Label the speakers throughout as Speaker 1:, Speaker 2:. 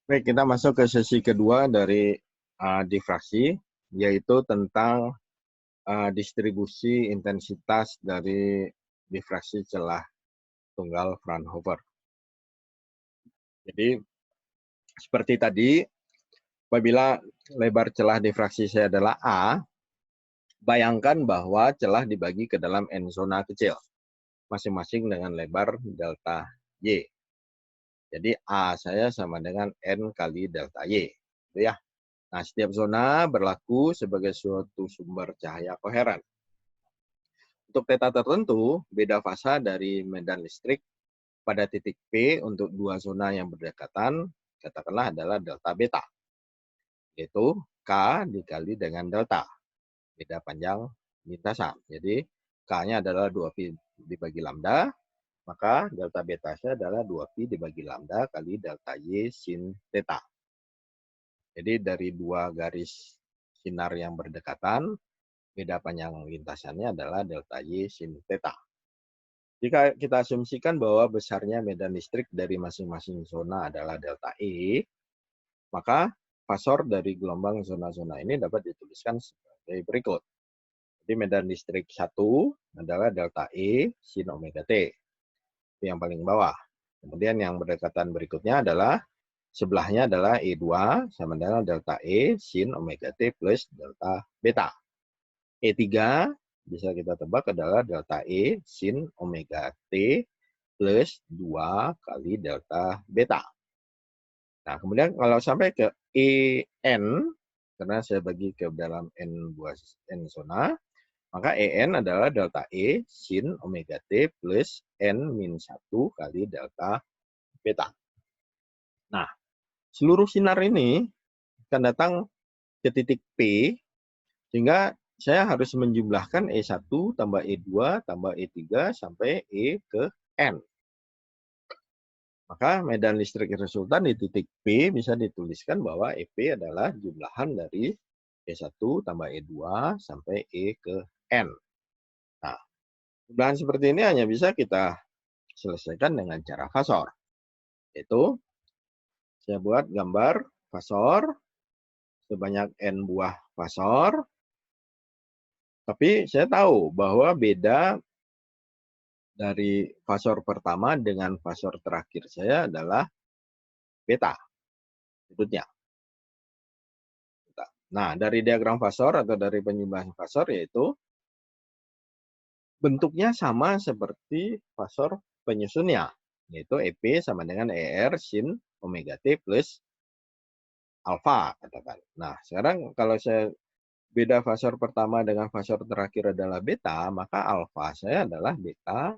Speaker 1: Baik, kita masuk ke sesi kedua dari difraksi, yaitu tentang distribusi intensitas dari difraksi celah tunggal Fraunhofer. Jadi, seperti tadi, apabila lebar celah difraksi saya adalah A, bayangkan bahwa celah dibagi ke dalam N zona kecil, masing-masing dengan lebar delta Y. Jadi, A saya sama dengan N kali delta Y. Gitu ya. Nah, setiap zona berlaku sebagai suatu sumber cahaya koheren. Untuk theta tertentu, beda fasa dari medan listrik pada titik P untuk dua zona yang berdekatan, katakanlah adalah delta beta, yaitu K dikali dengan delta, beda panjang lintasan. Jadi, K-nya adalah 2pi dibagi lambda, maka delta beta saya adalah 2pi dibagi lambda kali delta Y sin theta. Jadi, dari dua garis sinar yang berdekatan, beda panjang lintasannya adalah delta Y sin theta. Jika kita asumsikan bahwa besarnya medan listrik dari masing-masing zona adalah delta E, maka fasor dari gelombang zona-zona ini dapat dituliskan sebagai berikut. Jadi medan listrik 1 adalah delta E sin omega T. Itu yang paling bawah. Kemudian yang berdekatan berikutnya adalah sebelahnya adalah E2 sama dengan delta E sin omega T plus delta beta. E3 bisa kita tebak adalah delta E sin omega T plus 2 kali delta beta. Nah, kemudian kalau sampai ke EN, karena saya bagi ke dalam N buah N zona, maka EN adalah delta E sin omega T plus N min 1 kali delta beta. Nah, seluruh sinar ini akan datang ke titik P, sehingga saya harus menjumlahkan E1 tambah E2 tambah E3 sampai E ke N. Maka medan listrik resultan di titik P bisa dituliskan bahwa EP adalah jumlahan dari E1 tambah E2 sampai E ke N. Nah, jumlahan seperti ini hanya bisa kita selesaikan dengan cara fasor. Yaitu, saya buat gambar fasor sebanyak N buah fasor. Tapi saya tahu bahwa beda dari fasor pertama dengan fasor terakhir saya adalah beta. Sebutnya. Nah, dari diagram fasor atau dari penjumlahan fasor yaitu bentuknya sama seperti fasor penyusunnya, yaitu EP sama dengan ER sin omega T plus alfa, katakan. Nah, sekarang kalau saya beda fasor pertama dengan fasor terakhir adalah beta, maka alfa saya adalah beta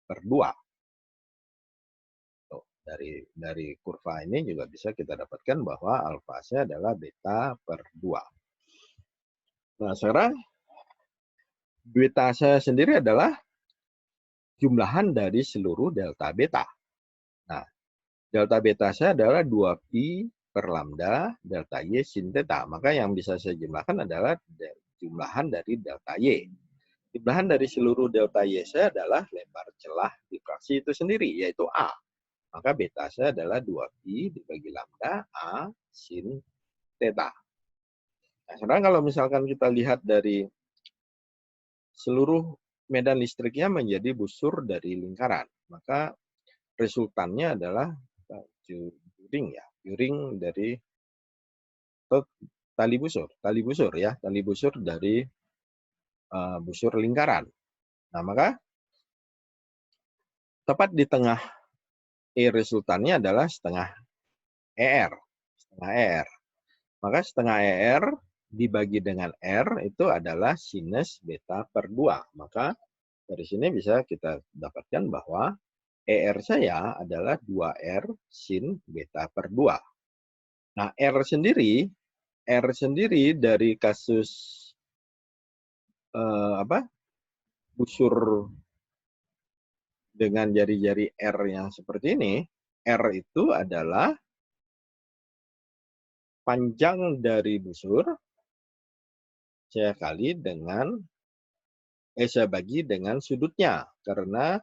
Speaker 1: per 2. Tuh, dari kurva ini juga bisa kita dapatkan bahwa alfa saya adalah beta per 2. Nah, sekarang beta saya sendiri adalah jumlahan dari seluruh delta beta. Nah, delta beta saya adalah 2pi per lambda delta Y sin theta. Maka yang bisa saya jumlahkan adalah jumlahan dari delta Y. Jumlahan dari seluruh delta Y saya adalah lebar celah difraksi itu sendiri, yaitu A. Maka beta saya adalah 2pi dibagi lambda A sin theta. Nah, sekarang kalau misalkan kita lihat dari seluruh medan listriknya menjadi busur dari lingkaran, maka resultannya adalah juring ya, juring dari tali busur ya, tali busur dari busur lingkaran. Nah, maka tepat di tengah E resultannya adalah setengah ER, setengah ER. Maka setengah ER dibagi dengan R itu adalah sinus beta per 2. Maka dari sini bisa kita dapatkan bahwa ER saya adalah 2R sin beta per 2. Nah, R sendiri dari kasus busur dengan jari-jari R yang seperti ini, R itu adalah panjang dari busur saya bagi dengan sudutnya, karena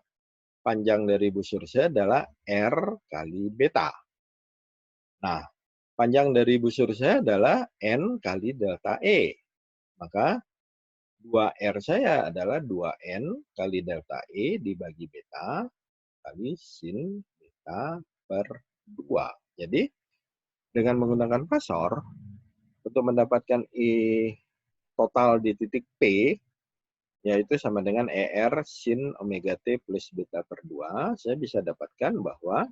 Speaker 1: panjang dari busur saya adalah R kali beta. Nah, Panjang dari busur saya adalah N kali delta E. Maka 2R saya adalah 2N kali delta E dibagi beta kali sin beta per 2. Jadi, dengan menggunakan pasor, untuk mendapatkan E total di titik P, yaitu sama dengan ER sin omega T plus beta per 2, saya bisa dapatkan bahwa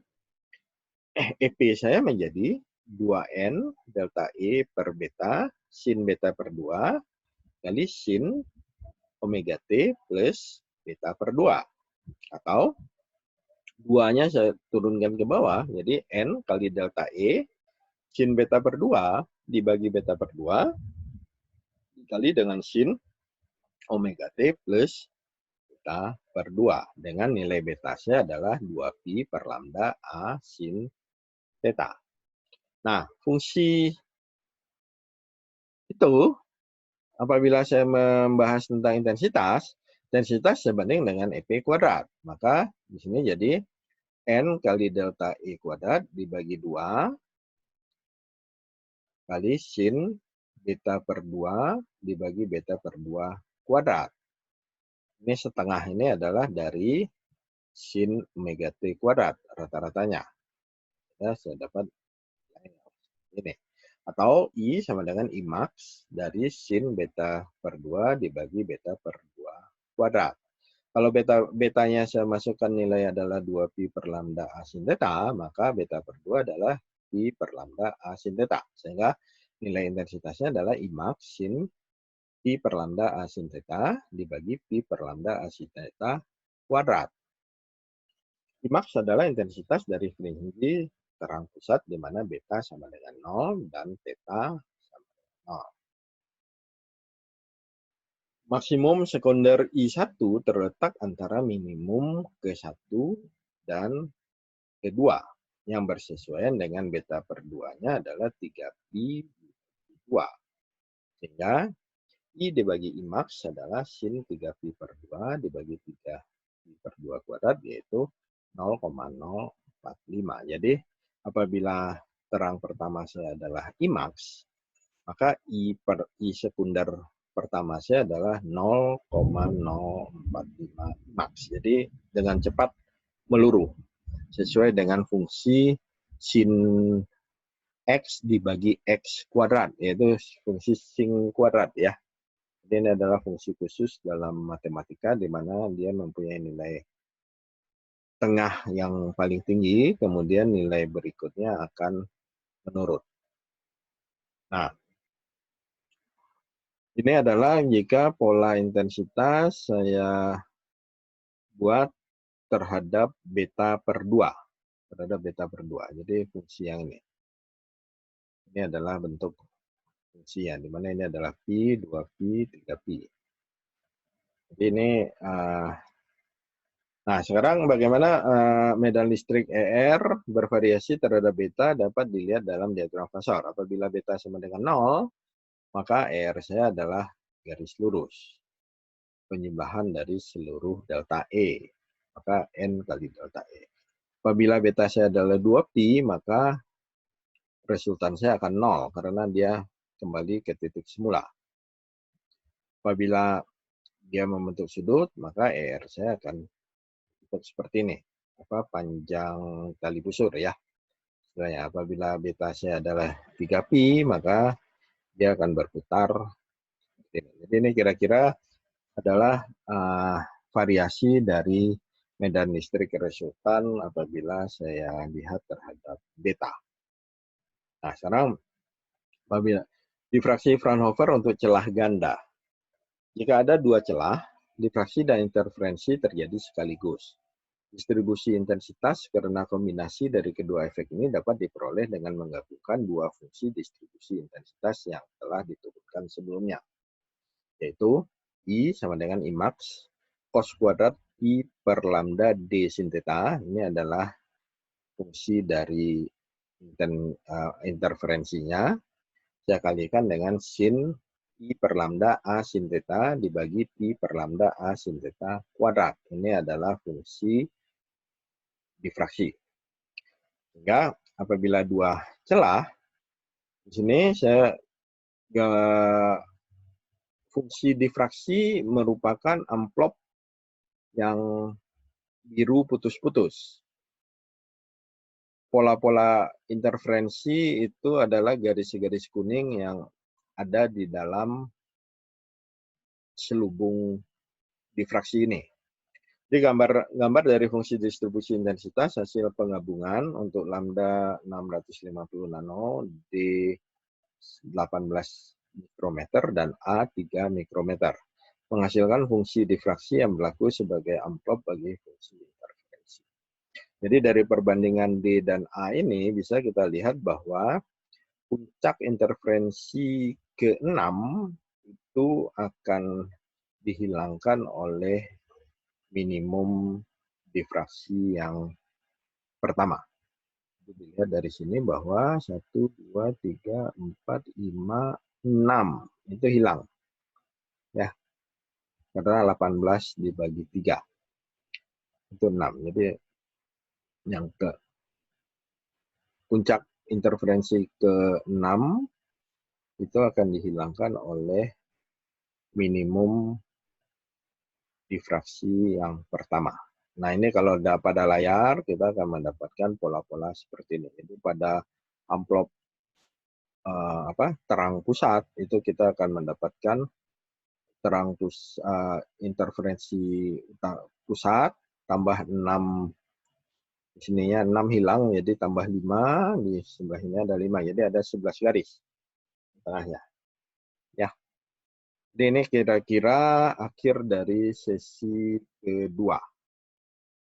Speaker 1: EP saya menjadi 2N delta E per beta sin beta per 2 kali sin omega T plus beta per 2. Atau 2-nya saya turunkan ke bawah, jadi N kali delta E sin beta per 2 dibagi beta per 2 dikali dengan sin omega T plus beta per 2. Dengan nilai betasnya adalah 2pi per lambda A sin theta. Nah, fungsi itu apabila saya membahas tentang intensitas, intensitas sebanding dengan EP kuadrat. Maka di sini jadi N kali delta E kuadrat dibagi 2 kali sin beta per 2 dibagi beta per 2 kuadrat. Ini setengah ini adalah dari sin omega T kuadrat rata-ratanya. Ya, saya dapat ini. Atau I sama dengan I max dari sin beta per 2 dibagi beta per 2 kuadrat. Kalau betanya saya masukkan nilai adalah 2pi per lambda A sin theta, maka beta per 2 adalah pi per lambda A sin theta. Sehingga nilai intensitasnya adalah I max sin pi per lambda A sin theta dibagi pi per lambda A sin theta kuadrat. I max adalah intensitas dari fringe terang pusat di mana beta sama dengan 0 dan theta sama dengan 0. Maksimum sekunder I1 terletak antara minimum ke-1 dan ke-2 yang bersesuaian dengan beta per 2-nya adalah 3pi 2. Sehingga I dibagi I max adalah sin 3pi per 2 dibagi 3pi per 2 kuadrat, yaitu 0,045. Jadi apabila terang pertama saya adalah I max, maka I sekunder pertama saya adalah 0,045 max. Jadi dengan cepat meluruh sesuai dengan fungsi sin X dibagi X kuadrat, yaitu fungsi sin kuadrat ya. Jadi ini adalah fungsi khusus dalam matematika di mana dia mempunyai nilai tengah yang paling tinggi, kemudian nilai berikutnya akan menurun. Nah, ini adalah jika pola intensitas saya buat terhadap beta per 2. Terhadap beta per 2. Jadi fungsi yang ini. Ini adalah bentuk fungsi yang dimana ini adalah pi, 2pi, 3pi. Jadi ini, nah sekarang bagaimana medan listrik ER bervariasi terhadap beta dapat dilihat dalam diagram fasor. Apabila beta sama dengan 0, maka ER saya adalah garis lurus. Penyimbahan dari seluruh delta E. Maka N kali delta E. Apabila beta saya adalah 2pi, maka resultan saya akan 0 karena dia kembali ke titik semula. Apabila dia membentuk sudut, maka ER saya akan seperti ini. Panjang tali busur ya. Sebenarnya apabila beta saya adalah 3pi, maka dia akan berputar. Jadi ini kira-kira adalah variasi dari medan listrik resultan apabila saya lihat terhadap beta. Nah, sekarang apabila difraksi Fraunhofer untuk celah ganda. Jika ada dua celah, difraksi dan interferensi terjadi sekaligus. Distribusi intensitas karena kombinasi dari kedua efek ini dapat diperoleh dengan menggabungkan dua fungsi distribusi intensitas yang telah diturunkan sebelumnya, yaitu I sama dengan I max cos kuadrat I per lambda D sin theta. Ini adalah fungsi dari interferensinya. Saya kalikan dengan sin I per lambda A sin theta dibagi pi per lambda A sin theta kuadrat. Ini adalah fungsi difraksi. Sehingga apabila dua celah Di sini fungsi difraksi merupakan amplop yang biru putus-putus. Pola-pola interferensi itu adalah garis-garis kuning yang ada di dalam selubung difraksi ini. Jadi gambar dari fungsi distribusi intensitas hasil penggabungan untuk lambda 650 nano di 18 mikrometer dan A 3 mikrometer. Menghasilkan fungsi difraksi yang berlaku sebagai amplop bagi fungsi interferensi. Jadi dari perbandingan D dan A ini bisa kita lihat bahwa puncak interferensi ke-6 itu akan dihilangkan oleh minimum difraksi yang pertama. Dilihat dari sini bahwa 1, 2, 3, 4, 5, 6 itu hilang. Ya, karena 18 dibagi 3. Itu 6. Jadi yang ke puncak interferensi ke-6 itu akan dihilangkan oleh minimum difraksi yang pertama. Nah, ini kalau pada layar kita akan mendapatkan pola-pola seperti ini. Jadi pada amplop terang pusat itu kita akan mendapatkan terang interferensi pusat tambah 6 di sininya 6 hilang jadi tambah 5 di sebelahnya ada 5 jadi ada 11 garis di tengahnya. Ya. Jadi ini kira-kira akhir dari sesi kedua.